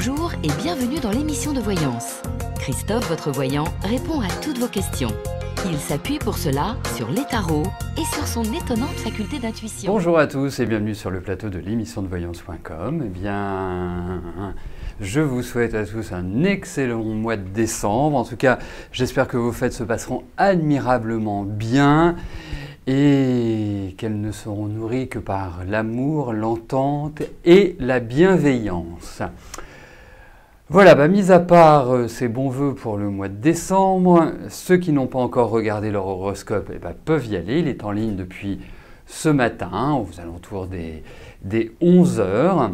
Bonjour et bienvenue dans l'émission de voyance. Christophe, votre voyant, répond à toutes vos questions. Il s'appuie pour cela sur les tarots et sur son étonnante faculté d'intuition. Bonjour à tous et bienvenue sur le plateau de l'émission de voyance.com. Eh bien, je vous souhaite à tous un excellent mois de décembre. En tout cas, j'espère que vos fêtes se passeront admirablement bien et qu'elles ne seront nourries que par l'amour, l'entente et la bienveillance. Voilà, mis à part ces bons vœux pour le mois de décembre, ceux qui n'ont pas encore regardé leur horoscope peuvent y aller. Il est en ligne depuis ce matin, aux alentours des 11 heures.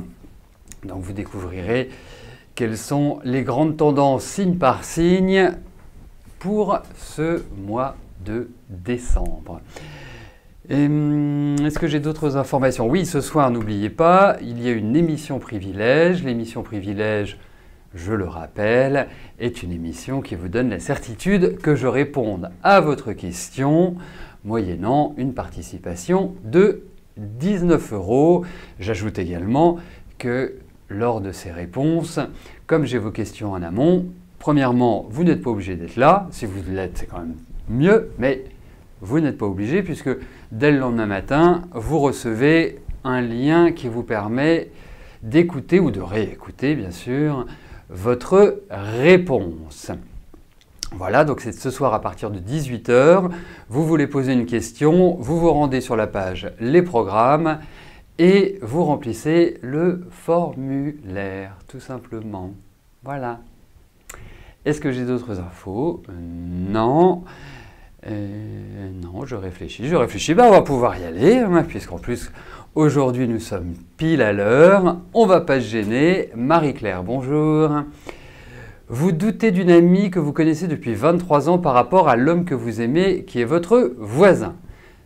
Donc vous découvrirez quelles sont les grandes tendances signe par signe pour ce mois de décembre. Est-ce que j'ai d'autres informations? Oui, ce soir, n'oubliez pas, il y a une émission Privilège. L'émission Privilège, je le rappelle, est une émission qui vous donne la certitude que je réponde à votre question moyennant une participation de 19 €. J'ajoute également que lors de ces réponses, comme j'ai vos questions en amont, premièrement, vous n'êtes pas obligé d'être là. Si vous l'êtes, c'est quand même mieux, mais vous n'êtes pas obligé puisque dès le lendemain matin, vous recevez un lien qui vous permet d'écouter ou de réécouter, bien sûr, votre réponse. Voilà, donc c'est ce soir à partir de 18 h. Vous voulez poser une question, vous vous rendez sur la page Les programmes et vous remplissez le formulaire, tout simplement. Voilà. Est-ce que j'ai d'autres infos? Non. Non, je réfléchis. On va pouvoir y aller, puisqu'en plus, aujourd'hui, nous sommes pile à l'heure. On ne va pas se gêner. Marie-Claire, bonjour. Vous doutez d'une amie que vous connaissez depuis 23 ans par rapport à l'homme que vous aimez, qui est votre voisin.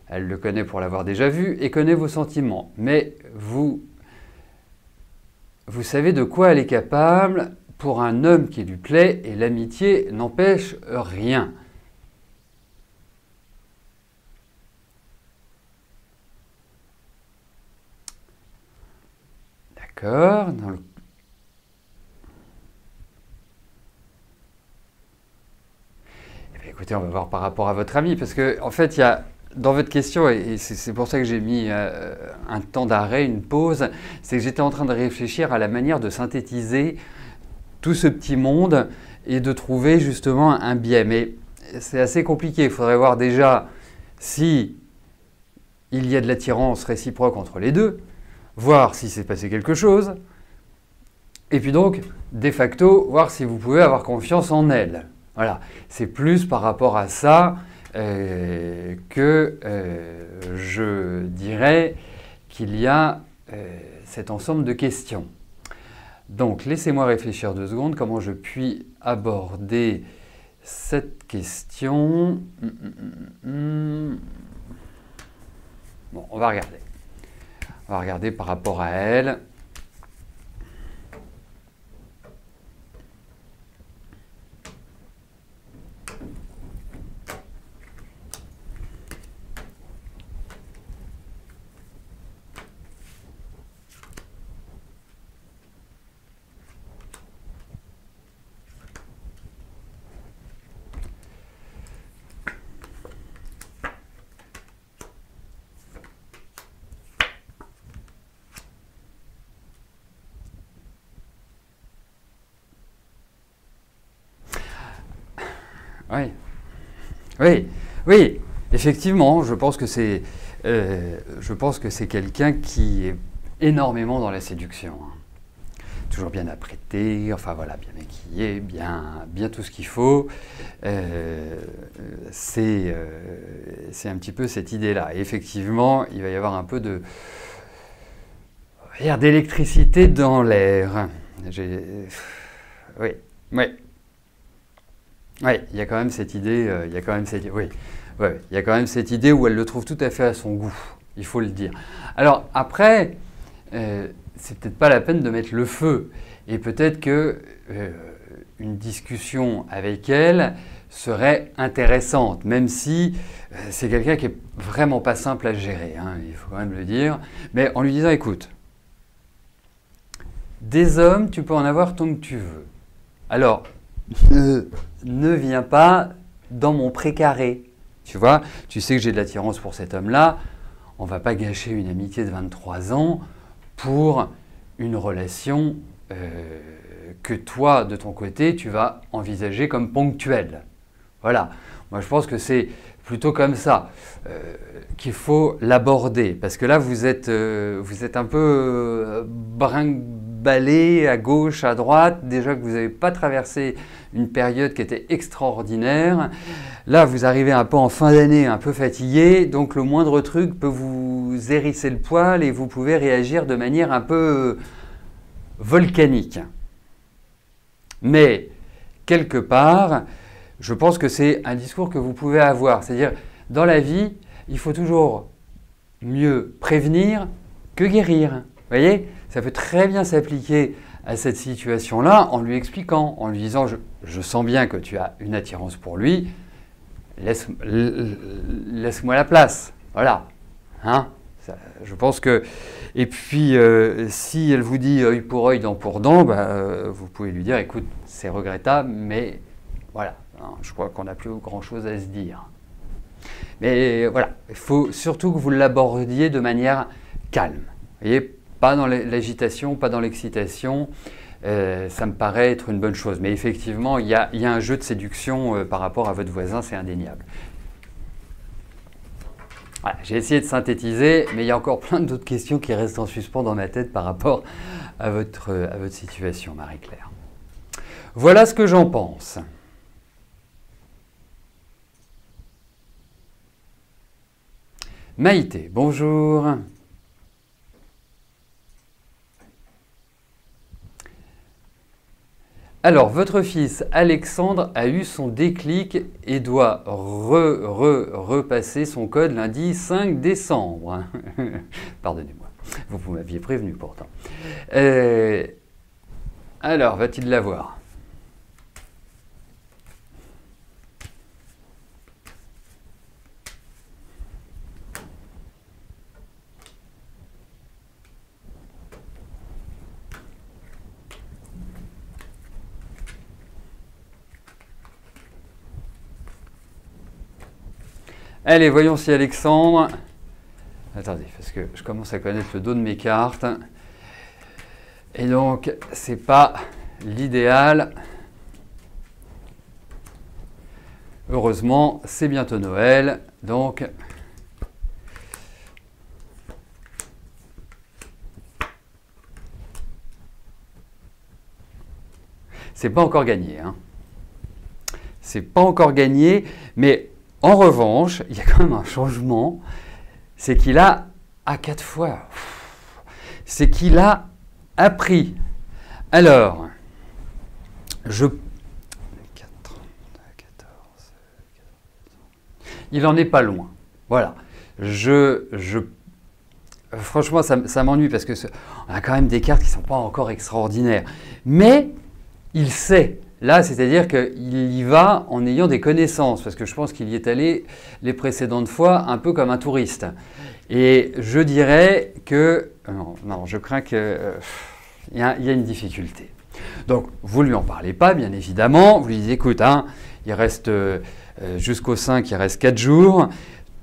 Elle le connaît pour l'avoir déjà vu et connaît vos sentiments. Mais vous savez de quoi elle est capable pour un homme qui lui plaît et l'amitié n'empêche rien. D'accord. Écoutez, on va voir par rapport à votre ami, parce que en fait, il y a dans votre question, et c'est pour ça que j'ai mis un temps d'arrêt, une pause, c'est que j'étais en train de réfléchir à la manière de synthétiser tout ce petit monde et de trouver justement un biais. Mais c'est assez compliqué. Il faudrait voir déjà si il y a de l'attirance réciproque entre les deux, voir si s'est passé quelque chose, et puis donc, de facto, voir si vous pouvez avoir confiance en elle. Voilà, c'est plus par rapport à ça que je dirais qu'il y a cet ensemble de questions. Donc, laissez-moi réfléchir 2 secondes, comment je puis aborder cette question. Bon, on va regarder. On va regarder par rapport à elle. Oui, effectivement, je pense que c'est quelqu'un qui est énormément dans la séduction. Toujours bien apprêté, enfin voilà, bien maquillé, bien tout ce qu'il faut. C'est un petit peu cette idée-là. Et effectivement, il va y avoir un peu d'électricité dans l'air. Oui. Oui, il y a quand même cette idée, il y a quand même cette idée où elle le trouve tout à fait à son goût, il faut le dire. Alors après, c'est peut-être pas la peine de mettre le feu, et peut-être que une discussion avec elle serait intéressante, même si c'est quelqu'un qui est vraiment pas simple à gérer, il faut quand même le dire, mais en lui disant, écoute, des hommes, tu peux en avoir tant que tu veux. Alors, ne viens pas dans mon précaré. Tu vois, tu sais que j'ai de l'attirance pour cet homme-là. On ne va pas gâcher une amitié de 23 ans pour une relation que toi, de ton côté, tu vas envisager comme ponctuelle. Voilà. Moi, je pense que c'est plutôt comme ça qu'il faut l'aborder. Parce que là, vous êtes un peu brinque-ballé à gauche, à droite. Déjà que vous n'avez pas traversé une période qui était extraordinaire. Là, vous arrivez un peu en fin d'année, un peu fatigué. Donc, le moindre truc peut vous hérisser le poil et vous pouvez réagir de manière un peu volcanique. Mais, quelque part, je pense que c'est un discours que vous pouvez avoir. C'est-à-dire, dans la vie, il faut toujours mieux prévenir que guérir. Vous voyez, ça peut très bien s'appliquer à cette situation-là en lui expliquant, en lui disant je sens bien que tu as une attirance pour lui, laisse-moi la place. Voilà. Hein, ça, je pense que... Et puis, si elle vous dit œil pour œil, dent pour dent, vous pouvez lui dire écoute, c'est regrettable, mais voilà, hein, je crois qu'on n'a plus grand-chose à se dire. Mais voilà, il faut surtout que vous l'abordiez de manière calme. Vous voyez, pas dans l'agitation, pas dans l'excitation. Ça me paraît être une bonne chose. Mais effectivement, il y a un jeu de séduction par rapport à votre voisin, c'est indéniable. Voilà, j'ai essayé de synthétiser, mais il y a encore plein d'autres questions qui restent en suspens dans ma tête par rapport à votre situation, Marie-Claire. Voilà ce que j'en pense. Maïté, bonjour. Alors, votre fils Alexandre a eu son déclic et doit repasser son code lundi 5 décembre. Pardonnez-moi, vous m'aviez prévenu pourtant. Alors, va-t-il l'avoir ? Allez, voyons si Alexandre... Attendez, parce que je commence à connaître le dos de mes cartes. Et donc, c'est pas l'idéal. Heureusement, c'est bientôt Noël. Donc... c'est pas encore gagné. Hein. C'est pas encore gagné, mais... En revanche, il y a quand même un changement, c'est qu'il a, à 4 fois, c'est qu'il a appris. Alors, 4, 14, il n'en est pas loin. Voilà. Franchement, ça m'ennuie parce que on a quand même des cartes qui ne sont pas encore extraordinaires. Mais il sait. Là, c'est-à-dire qu'il y va en ayant des connaissances, parce que je pense qu'il y est allé les précédentes fois un peu comme un touriste. Et je dirais que... Non, je crains qu'il y a une difficulté. Donc, vous ne lui en parlez pas, bien évidemment. Vous lui dites, écoute, hein, il reste jusqu'au 5, il reste 4 jours.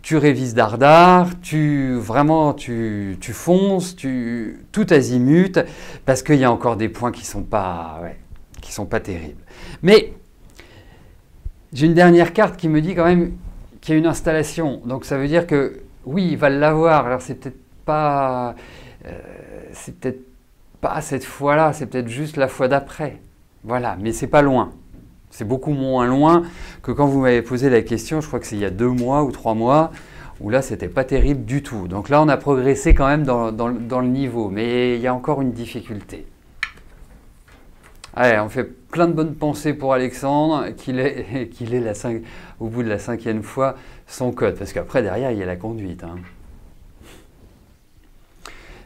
Tu révises dardard, tu fonces, tout azimut, parce qu'il y a encore des points qui ne sont pas... Ouais, qui ne sont pas terribles. Mais j'ai une dernière carte qui me dit quand même qu'il y a une installation. Donc ça veut dire que oui, il va l'avoir. Alors c'est peut-être pas cette fois-là, c'est peut-être juste la fois d'après. Voilà, mais c'est pas loin. C'est beaucoup moins loin que quand vous m'avez posé la question, je crois que c'est il y a 2 mois ou 3 mois, où là c'était pas terrible du tout. Donc là on a progressé quand même dans le niveau, mais il y a encore une difficulté. Allez, on fait plein de bonnes pensées pour Alexandre, qu'il ait au bout de la 5e fois son code. Parce qu'après, derrière, il y a la conduite. Hein.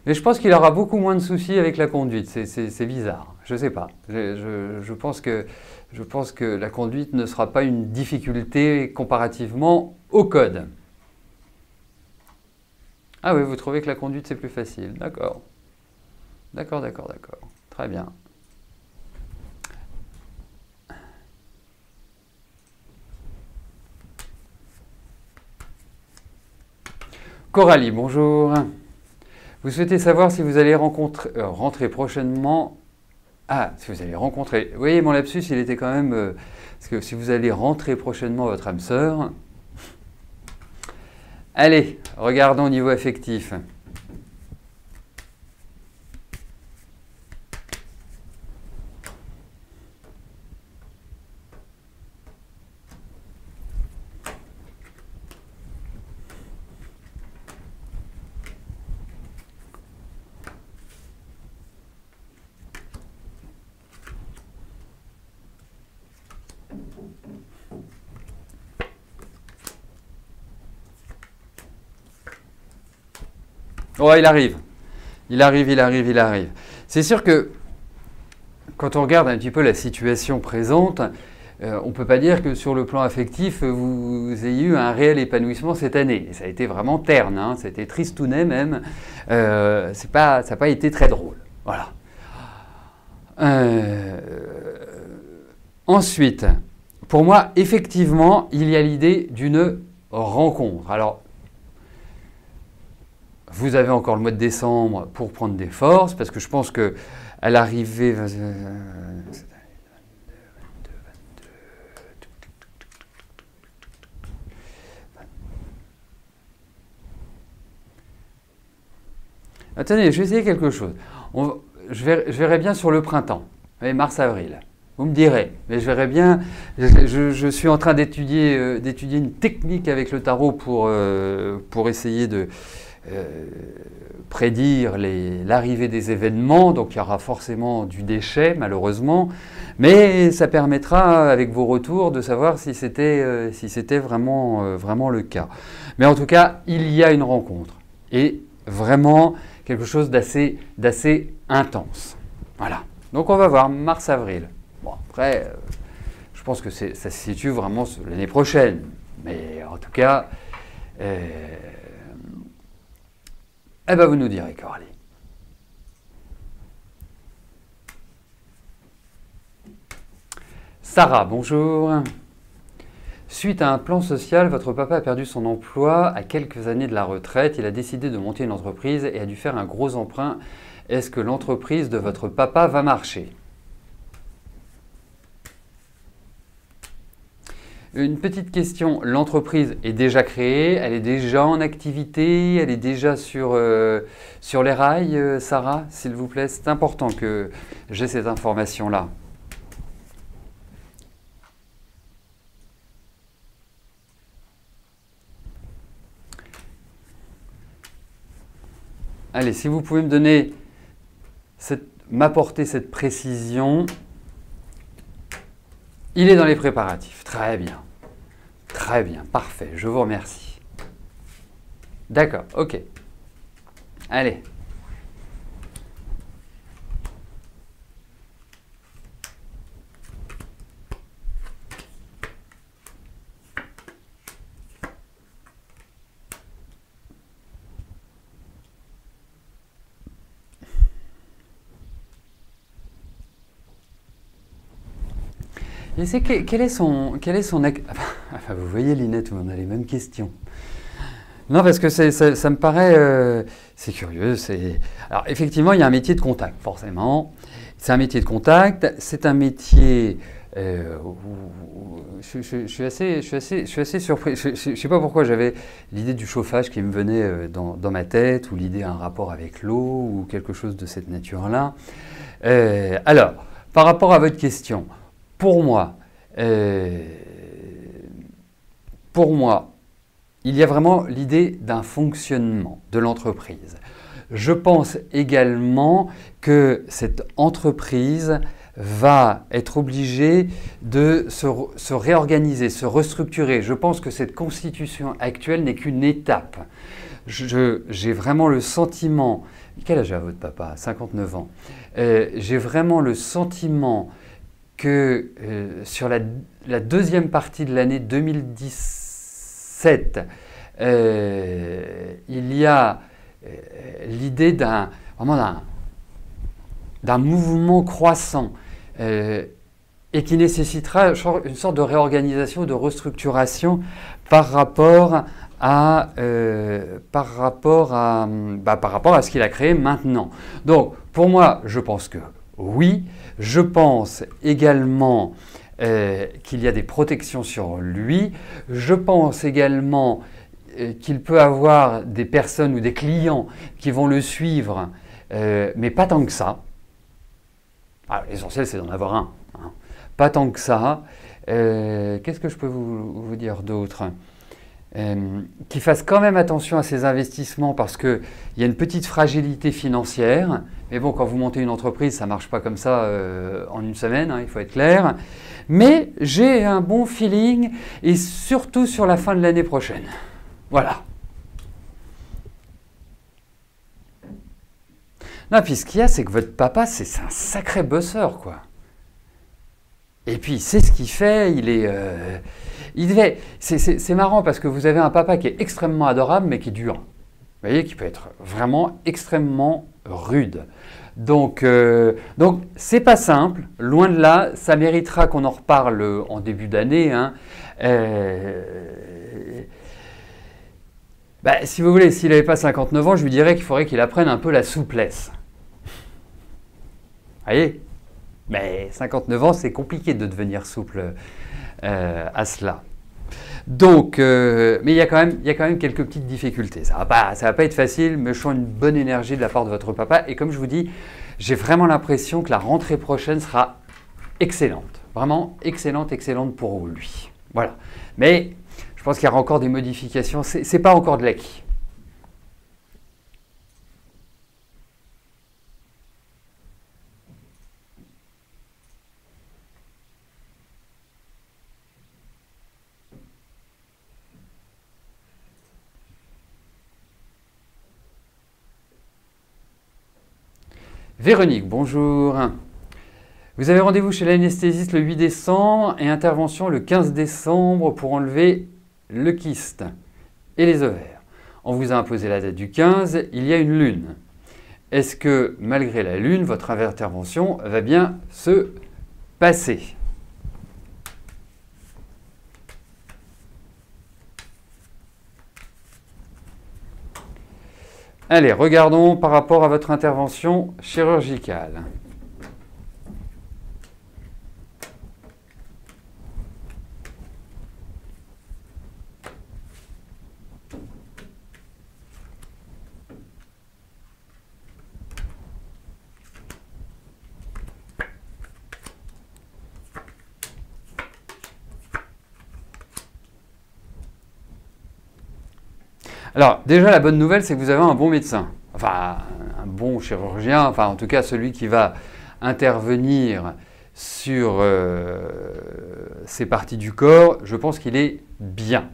Mais je pense qu'il aura beaucoup moins de soucis avec la conduite. C'est bizarre. Je ne sais pas. Je pense que la conduite ne sera pas une difficulté comparativement au code. Ah oui, vous trouvez que la conduite, c'est plus facile. D'accord. D'accord. Très Très bien. Coralie, bonjour. Vous souhaitez savoir si vous allez rentrer prochainement. Ah, si vous allez rencontrer. Vous voyez, mon lapsus, il était quand même. Parce que si vous allez rentrer prochainement votre âme sœur. Allez, regardons au niveau affectif. Oh, il arrive. Il arrive. C'est sûr que quand on regarde un petit peu la situation présente, on ne peut pas dire que sur le plan affectif, vous ayez eu un réel épanouissement cette année. Et ça a été vraiment terne, hein, ça a été tristounet même. Ça n'a pas été très drôle. Voilà. Ensuite, pour moi, effectivement, il y a l'idée d'une rencontre. Alors, vous avez encore le mois de décembre pour prendre des forces, parce que je pense qu'à l'arrivée... Attendez, je vais essayer quelque chose. Je verrai bien sur le printemps, mars-avril. Vous me direz, mais je verrai bien. Je suis en train d'étudier une technique avec le tarot pour essayer de prédire l'arrivée des événements. Donc il y aura forcément du déchet, malheureusement. Mais ça permettra, avec vos retours, de savoir si c'était vraiment le cas. Mais en tout cas, il y a une rencontre. Et vraiment quelque chose d'assez intense. Voilà. Donc on va voir mars-avril. Bon, après, je pense que ça se situe vraiment l'année prochaine. Mais en tout cas, vous nous direz, Coralie. Sarah, bonjour. Suite à un plan social, votre papa a perdu son emploi à quelques années de la retraite. Il a décidé de monter une entreprise et a dû faire un gros emprunt. Est-ce que l'entreprise de votre papa va marcher ? Une petite question, l'entreprise est déjà créée, elle est déjà en activité, elle est déjà sur les rails, Sarah, s'il vous plaît. C'est important que j'ai cette information-là. Allez, si vous pouvez me donner, m'apporter cette précision. Il est dans les préparatifs. Très bien. Très bien. Parfait. Je vous remercie. D'accord. OK. Allez. Et c'est quel est son enfin, vous voyez, Linette, on a les mêmes questions. Non, parce que ça me paraît... c'est curieux. Alors, effectivement, il y a un métier de contact, forcément. C'est un métier de contact. C'est un métier... je suis assez surpris. Je ne sais pas pourquoi j'avais l'idée du chauffage qui me venait dans ma tête, ou l'idée d'un rapport avec l'eau, ou quelque chose de cette nature-là. Alors, par rapport à votre question... Pour moi, il y a vraiment l'idée d'un fonctionnement de l'entreprise. Je pense également que cette entreprise va être obligée de se réorganiser, se restructurer. Je pense que cette constitution actuelle n'est qu'une étape. J'ai vraiment le sentiment... Quel âge a votre papa ? 59 ans. J'ai vraiment le sentiment... que sur la deuxième partie de l'année 2017, il y a l'idée d'un mouvement croissant et qui nécessitera une sorte de réorganisation, de restructuration par rapport à ce qu'il a créé maintenant. Donc, pour moi, je pense que oui. Je pense également qu'il y a des protections sur lui. Je pense également qu'il peut avoir des personnes ou des clients qui vont le suivre, mais pas tant que ça. L'essentiel, c'est d'en avoir un. Hein. Pas tant que ça. Qu'est-ce que je peux vous dire d'autre ? Qu'il fasse quand même attention à ses investissements parce qu'il y a une petite fragilité financière. Mais bon, quand vous montez une entreprise, ça ne marche pas comme ça en une semaine, hein, il faut être clair. Mais j'ai un bon feeling et surtout sur la fin de l'année prochaine. Voilà. Non, puis ce qu'il y a, c'est que votre papa, c'est un sacré bosseur, quoi. Et puis, c'est ce qu'il fait, c'est marrant parce que vous avez un papa qui est extrêmement adorable, mais qui est dur. Vous voyez, qui peut être vraiment extrêmement rude. Donc c'est pas simple, loin de là, ça méritera qu'on en reparle en début d'année. Hein. Si vous voulez, s'il n'avait pas 59 ans, je lui dirais qu'il faudrait qu'il apprenne un peu la souplesse. Vous voyez ? Mais 59 ans, c'est compliqué de devenir souple à cela. Donc, mais il y a quand même quelques petites difficultés. Ça va pas être facile, mais je sens une bonne énergie de la part de votre papa. Et comme je vous dis, j'ai vraiment l'impression que la rentrée prochaine sera excellente. Vraiment excellente pour lui. Voilà. Mais je pense qu'il y aura encore des modifications. C'est pas encore de l'acquis. Véronique, bonjour. Vous avez rendez-vous chez l'anesthésiste le 8 décembre et intervention le 15 décembre pour enlever le kyste et les ovaires. On vous a imposé la date du 15, il y a une lune. Est-ce que malgré la lune, votre intervention va bien se passer ? Allez, regardons par rapport à votre intervention chirurgicale. Alors, déjà, la bonne nouvelle, c'est que vous avez un bon médecin, enfin, un bon chirurgien, enfin, en tout cas, celui qui va intervenir sur ces parties du corps, je pense qu'il est bien.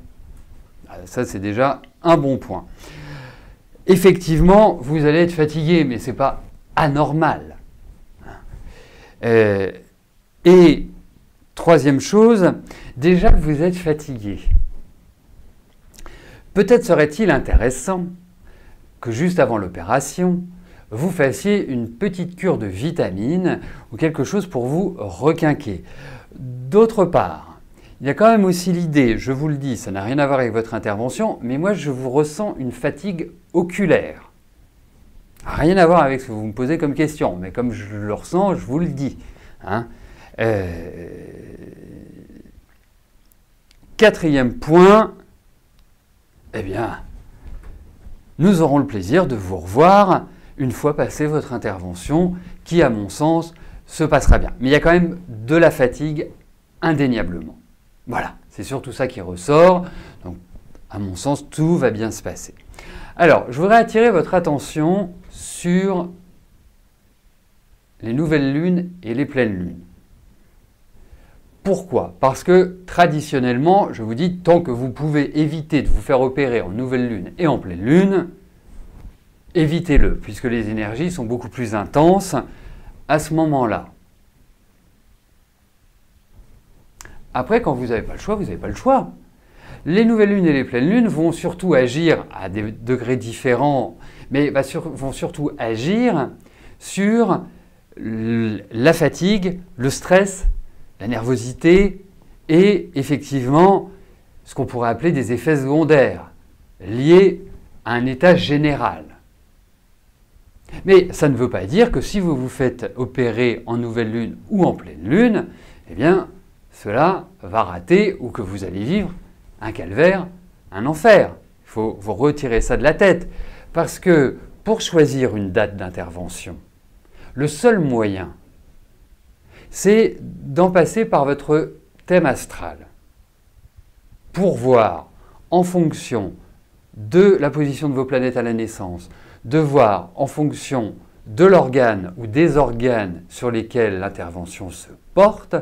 Ça, c'est déjà un bon point. Effectivement, vous allez être fatigué, mais ce n'est pas anormal. Et troisième chose, déjà que vous êtes fatigué, peut-être serait-il intéressant que juste avant l'opération, vous fassiez une petite cure de vitamines ou quelque chose pour vous requinquer. D'autre part, il y a quand même aussi l'idée, je vous le dis, ça n'a rien à voir avec votre intervention, mais moi je vous ressens une fatigue oculaire. Rien à voir avec ce que vous me posez comme question, mais comme je le ressens, je vous le dis. Hein. Quatrième point, eh bien, nous aurons le plaisir de vous revoir une fois passée votre intervention qui, à mon sens, se passera bien. Mais il y a quand même de la fatigue, indéniablement. Voilà, c'est surtout ça qui ressort. Donc, à mon sens, tout va bien se passer. Alors, je voudrais attirer votre attention sur les nouvelles lunes et les pleines lunes. Pourquoi ? Parce que traditionnellement, je vous dis, tant que vous pouvez éviter de vous faire opérer en nouvelle lune et en pleine lune, évitez-le, puisque les énergies sont beaucoup plus intenses à ce moment-là. Après, quand vous n'avez pas le choix, vous n'avez pas le choix. Les nouvelles lunes et les pleines lunes vont surtout agir à des degrés différents, mais vont surtout agir sur la fatigue, le stress, la nervosité et effectivement ce qu'on pourrait appeler des effets secondaires liés à un état général. Mais ça ne veut pas dire que si vous vous faites opérer en nouvelle lune ou en pleine lune, eh bien cela va rater ou que vous allez vivre un calvaire, un enfer. Il faut vous retirer ça de la tête parce que pour choisir une date d'intervention, le seul moyen, c'est d'en passer par votre thème astral pour voir en fonction de la position de vos planètes à la naissance, de voir en fonction de l'organe ou des organes sur lesquels l'intervention se porte,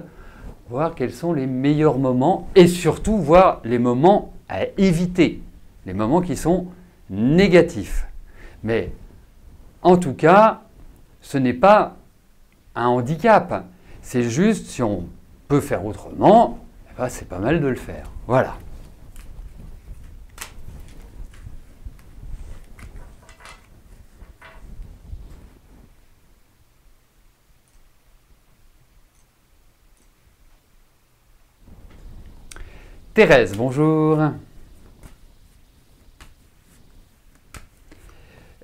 voir quels sont les meilleurs moments et surtout voir les moments à éviter, les moments qui sont négatifs. Mais en tout cas, ce n'est pas un handicap, c'est juste si on peut faire autrement, eh ben, c'est pas mal de le faire. Voilà. Thérèse, bonjour.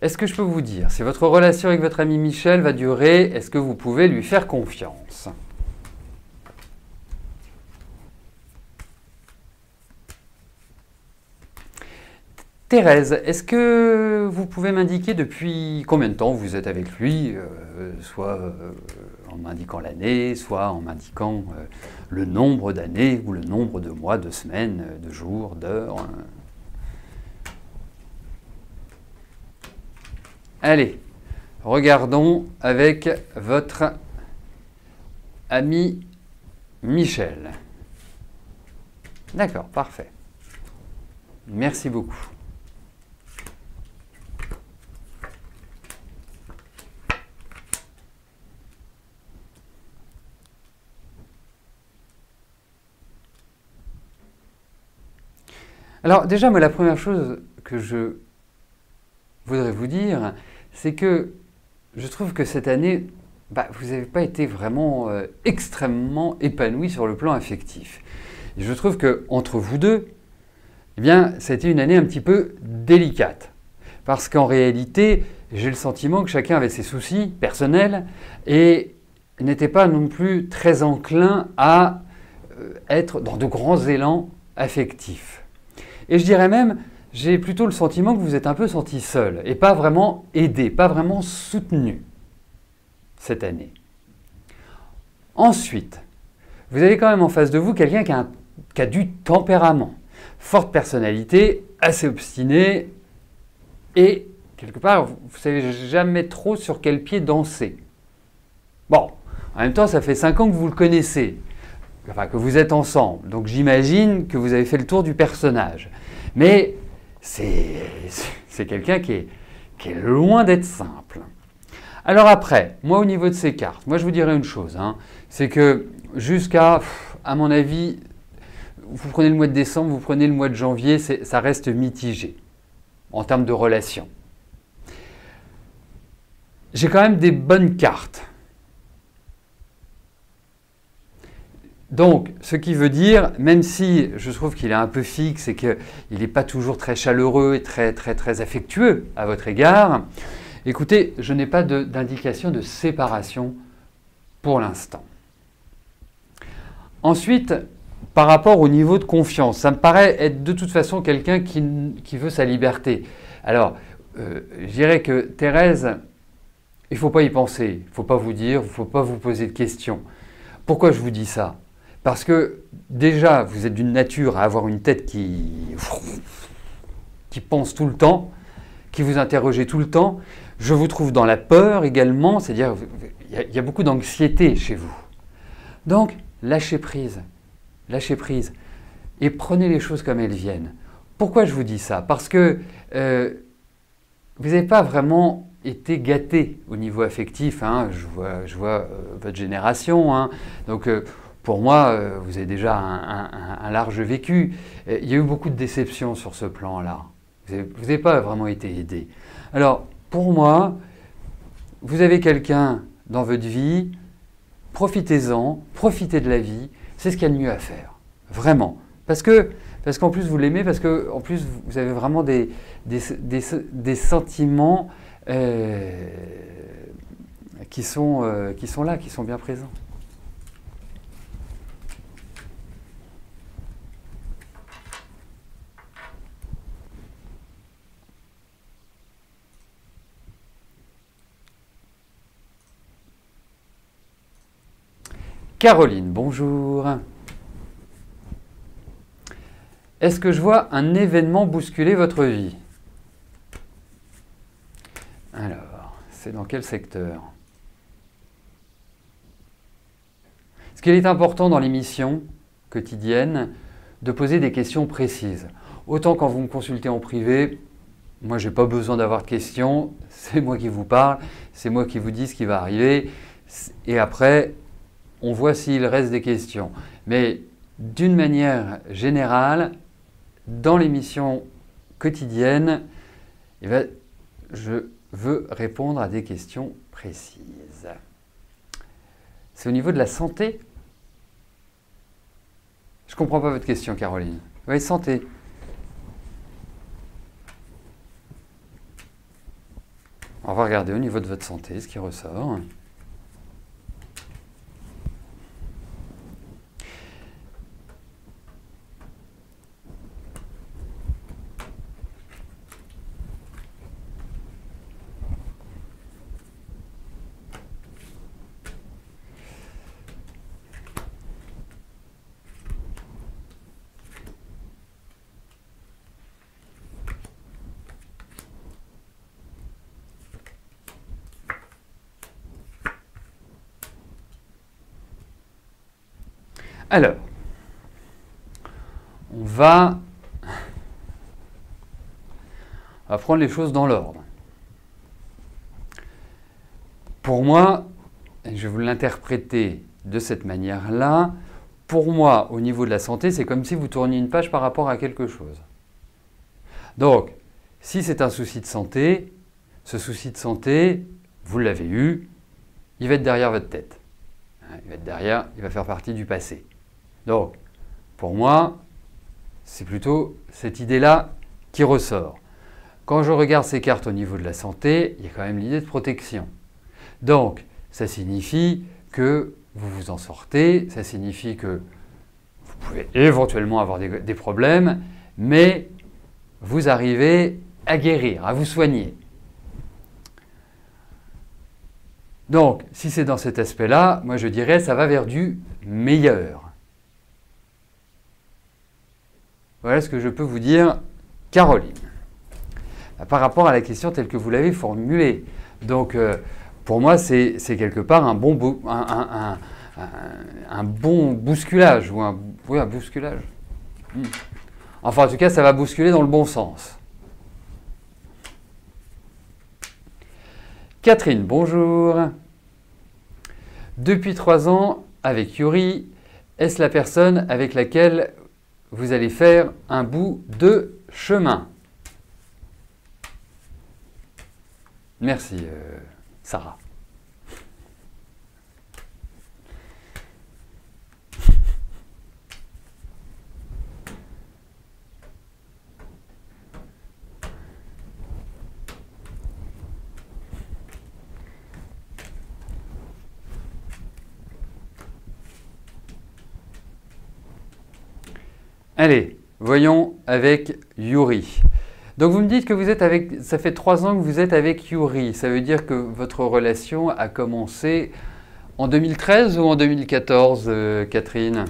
Est-ce que je peux vous dire, si votre relation avec votre ami Michel va durer, est-ce que vous pouvez lui faire confiance? Thérèse, est-ce que vous pouvez m'indiquer depuis combien de temps vous êtes avec lui, soit en m'indiquant l'année, soit en m'indiquant le nombre d'années ou le nombre de mois, de semaines, de jours, d'heures. Allez, regardons avec votre ami Michel. D'accord, parfait. Merci beaucoup. Alors déjà, moi, la première chose que je voudrais vous dire, c'est que je trouve que cette année, vous n'avez pas été vraiment extrêmement épanoui sur le plan affectif. Et je trouve qu'entre vous deux, eh bien, ça a été une année un petit peu délicate. Parce qu'en réalité, j'ai le sentiment que chacun avait ses soucis personnels et n'était pas non plus très enclin à être dans de grands élans affectifs. Et je dirais même, j'ai plutôt le sentiment que vous êtes un peu senti seul et pas vraiment aidé, pas vraiment soutenu cette année. Ensuite, vous avez quand même en face de vous quelqu'un qui a du tempérament, forte personnalité, assez obstiné et quelque part, vous ne savez jamais trop sur quel pied danser. Bon, en même temps, ça fait 5 ans que vous le connaissez. Enfin, que vous êtes ensemble. Donc j'imagine que vous avez fait le tour du personnage. Mais c'est quelqu'un qui est loin d'être simple. Alors après, moi au niveau de ces cartes, moi je vous dirais une chose, c'est que jusqu'à, à mon avis, vous prenez le mois de décembre, vous prenez le mois de janvier, ça reste mitigé en termes de relations. J'ai quand même des bonnes cartes. Donc, ce qui veut dire, même si je trouve qu'il est un peu fixe et qu'il n'est pas toujours très chaleureux et très affectueux à votre égard, écoutez, je n'ai pas d'indication de séparation pour l'instant. Ensuite, par rapport au niveau de confiance, ça me paraît être de toute façon quelqu'un qui veut sa liberté. Alors, je dirais que Thérèse, il ne faut pas y penser, il ne faut pas vous dire, il ne faut pas vous poser de questions. Pourquoi je vous dis ça ? Parce que déjà, vous êtes d'une nature à avoir une tête qui pense tout le temps, qui vous interrogez tout le temps. Je vous trouve dans la peur également, c'est-à-dire il y a beaucoup d'anxiété chez vous. Donc, lâchez prise et prenez les choses comme elles viennent. Pourquoi je vous dis ça? Parce que vous n'avez pas vraiment été gâté au niveau affectif. Je vois votre génération, donc pour moi, vous avez déjà un large vécu. Il y a eu beaucoup de déceptions sur ce plan-là. Vous n'avez pas vraiment été aidé. Alors, pour moi, vous avez quelqu'un dans votre vie, profitez-en, profitez de la vie, c'est ce qu'il y a de mieux à faire, vraiment. Parce qu'en plus vous l'aimez, parce qu'en plus vous avez vraiment des sentiments qui sont là, qui sont bien présents. Caroline, bonjour. Est-ce que je vois un événement bousculer votre vie? Alors, c'est dans quel secteur? Ce qu'il est important dans l'émission quotidienne, de poser des questions précises. Autant quand vous me consultez en privé, moi je n'ai pas besoin d'avoir de questions, c'est moi qui vous parle, c'est moi qui vous dis ce qui va arriver, et après, on voit s'il reste des questions. Mais d'une manière générale, dans l'émission quotidienne, eh bien, je veux répondre à des questions précises. C'est au niveau de la santé? Je ne comprends pas votre question, Caroline. Oui, santé. On va regarder au niveau de votre santé ce qui ressort. Alors, on va prendre les choses dans l'ordre. Pour moi, et je vais vous l'interpréter de cette manière-là, pour moi, au niveau de la santé, c'est comme si vous tourniez une page par rapport à quelque chose. Donc, si c'est un souci de santé, ce souci de santé, vous l'avez eu, il va être derrière votre tête. Il va être derrière, il va faire partie du passé. Donc, pour moi, c'est plutôt cette idée-là qui ressort. Quand je regarde ces cartes au niveau de la santé, il y a quand même l'idée de protection. Donc, ça signifie que vous vous en sortez, ça signifie que vous pouvez éventuellement avoir des problèmes, mais vous arrivez à guérir, à vous soigner. Donc, si c'est dans cet aspect-là, moi je dirais ça va vers du meilleur. Voilà ce que je peux vous dire, Caroline. Par rapport à la question telle que vous l'avez formulée. Donc, pour moi, c'est quelque part un bon bousculage. Oui, un bousculage. Enfin, en tout cas, ça va bousculer dans le bon sens. Catherine, bonjour. Depuis 3 ans, avec Yuri, est-ce la personne avec laquelle vous allez faire un bout de chemin? Merci, Sarah. Allez, voyons avec Yuri. Donc vous me dites que vous êtes avec, ça fait 3 ans que vous êtes avec Yuri. Ça veut dire que votre relation a commencé en 2013 ou en 2014, Catherine?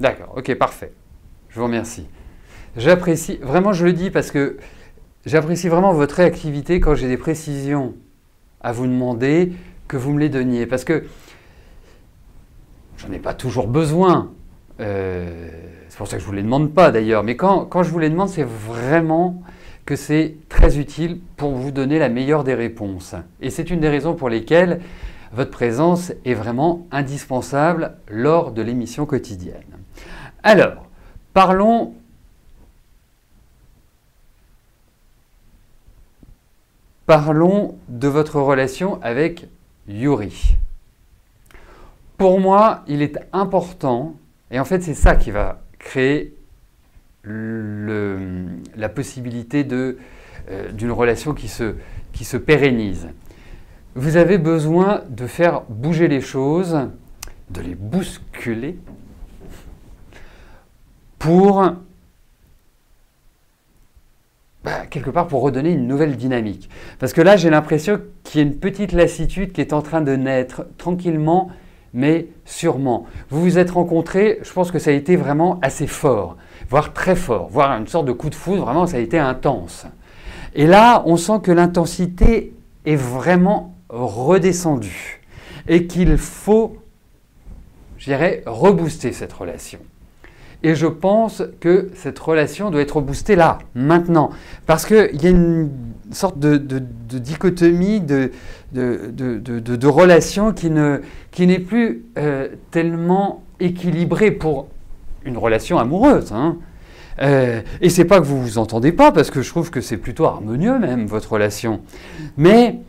D'accord, ok, parfait. Je vous remercie. J'apprécie, vraiment je le dis parce que j'apprécie vraiment votre réactivité quand j'ai des précisions à vous demander, que vous me les donniez. Parce que j'en ai pas toujours besoin. C'est pour ça que je ne vous les demande pas d'ailleurs. Mais quand je vous les demande, c'est vraiment que c'est très utile pour vous donner la meilleure des réponses. Et c'est une des raisons pour lesquelles votre présence est vraiment indispensable lors de l'émission quotidienne. Alors, parlons de votre relation avec Yuri. Pour moi, il est important, et en fait c'est ça qui va créer la possibilité d'une relation qui se pérennise. Vous avez besoin de faire bouger les choses, de les bousculer, pour quelque part pour redonner une nouvelle dynamique. Parce que là, j'ai l'impression qu'il y a une petite lassitude qui est en train de naître tranquillement, mais sûrement. Vous vous êtes rencontrés, je pense que ça a été vraiment assez fort, voire très fort, voire une sorte de coup de foudre, vraiment ça a été intense. Et là, on sent que l'intensité est vraiment redescendue et qu'il faut, je dirais, rebooster cette relation. Et je pense que cette relation doit être boostée là, maintenant. Parce qu'il y a une sorte de dichotomie, de relation qui n'est plus tellement équilibrée pour une relation amoureuse. Hein. Et c'est pas que vous vous entendez pas, parce que je trouve que c'est plutôt harmonieux même, votre relation. Mais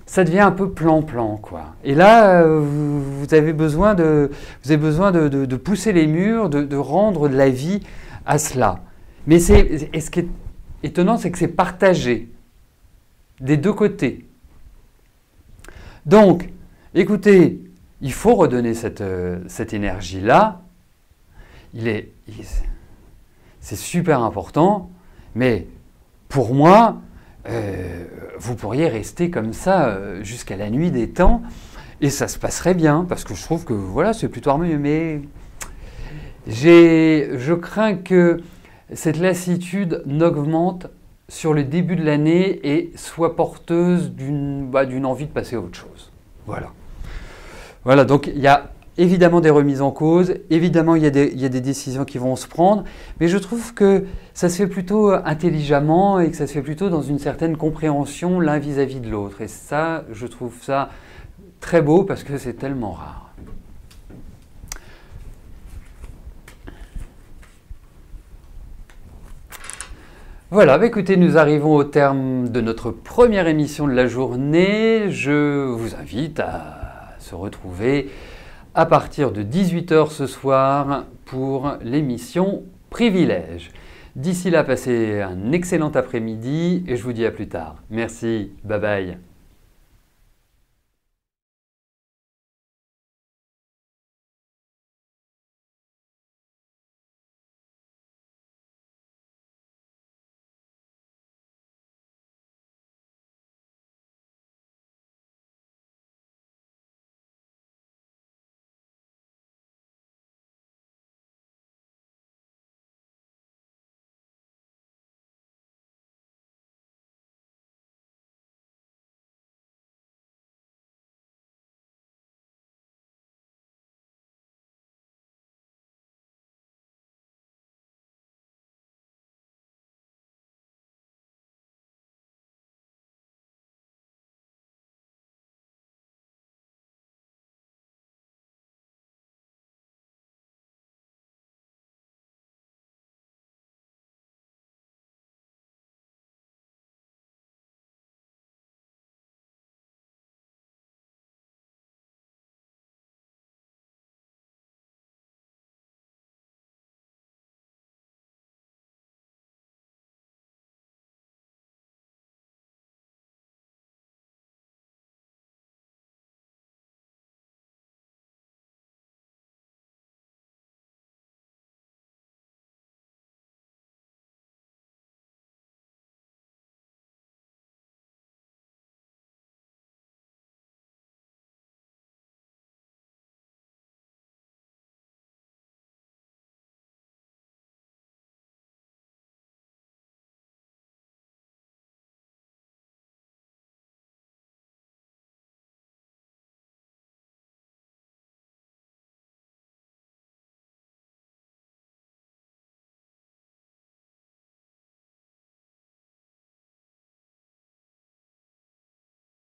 ça devient un peu plan-plan, quoi. Et là, vous avez besoin de pousser les murs, de rendre de la vie à cela. Mais ce qui est étonnant, c'est que c'est partagé des deux côtés. Donc, écoutez, il faut redonner cette énergie-là. C'est super important, mais pour moi, vous pourriez rester comme ça jusqu'à la nuit des temps et ça se passerait bien parce que je trouve que voilà, c'est plutôt harmonieux. Mais je crains que cette lassitude n'augmente sur le début de l'année et soit porteuse d'une envie de passer à autre chose. Voilà. Voilà, donc il y a évidemment des remises en cause, évidemment il y a des décisions qui vont se prendre, mais je trouve que ça se fait plutôt intelligemment et que ça se fait plutôt dans une certaine compréhension l'un vis-à-vis de l'autre. Et ça, je trouve ça très beau parce que c'est tellement rare. Voilà, écoutez, nous arrivons au terme de notre première émission de la journée. Je vous invite à se retrouver à partir de 18 h ce soir pour l'émission Privilège. D'ici là, passez un excellent après-midi et je vous dis à plus tard. Merci, bye bye.